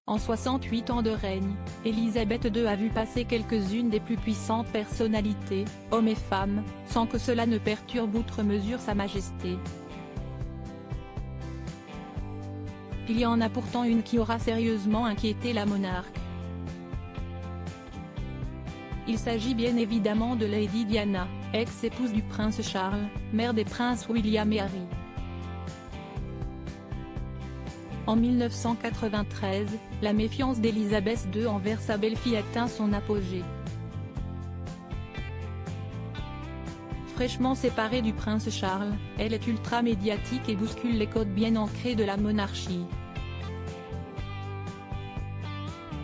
En 68 ans de règne, Élisabeth II a vu passer quelques-unes des plus puissantes personnalités, hommes et femmes, sans que cela ne perturbe outre mesure sa majesté. Il y en a pourtant une qui aura sérieusement inquiété la monarque. Il s'agit bien évidemment de Lady Diana, ex-épouse du prince Charles, mère des princes William et Harry. En 1993, la méfiance d'Élisabeth II envers sa belle-fille atteint son apogée. Fraîchement séparée du prince Charles, elle est ultra-médiatique et bouscule les codes bien ancrés de la monarchie.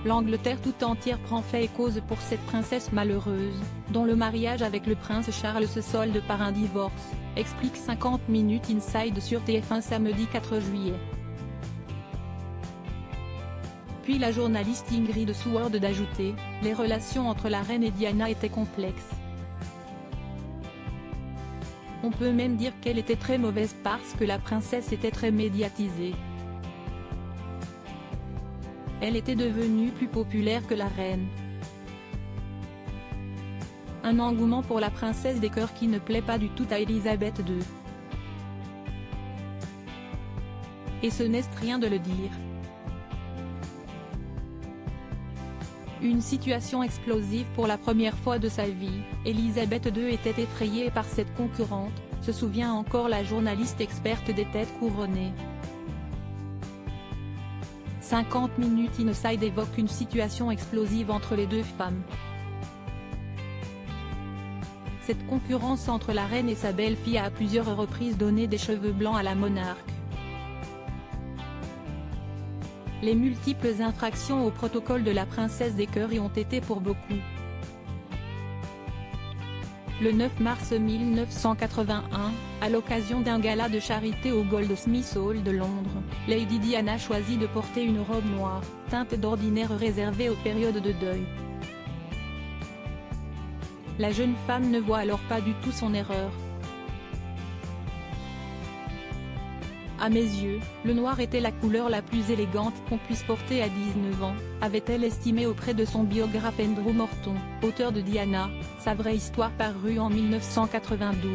L'Angleterre tout entière prend fait et cause pour cette princesse malheureuse, dont le mariage avec le prince Charles se solde par un divorce, explique 50 Minutes Inside sur TF1 samedi 4 juillet. Puis la journaliste Ingrid Seward d'ajouter, les relations entre la reine et Diana étaient complexes. On peut même dire qu'elle était très mauvaise parce que la princesse était très médiatisée. Elle était devenue plus populaire que la reine. Un engouement pour la princesse des cœurs qui ne plaît pas du tout à Élisabeth II. Et ce n'est rien de le dire. Une situation explosive pour la première fois de sa vie, Élisabeth II était effrayée par cette concurrente, se souvient encore la journaliste experte des têtes couronnées. 50 Minutes Inside évoque une situation explosive entre les deux femmes. Cette concurrence entre la reine et sa belle-fille a à plusieurs reprises donné des cheveux blancs à la monarque. Les multiples infractions au protocole de la princesse des cœurs y ont été pour beaucoup. Le 9 mars 1981, à l'occasion d'un gala de charité au Goldsmiths Hall de Londres, Lady Diana choisit de porter une robe noire, teinte d'ordinaire réservée aux périodes de deuil. La jeune femme ne voit alors pas du tout son erreur. À mes yeux, le noir était la couleur la plus élégante qu'on puisse porter à 19 ans, avait-elle estimé auprès de son biographe Andrew Morton, auteur de Diana, sa vraie histoire parue en 1992.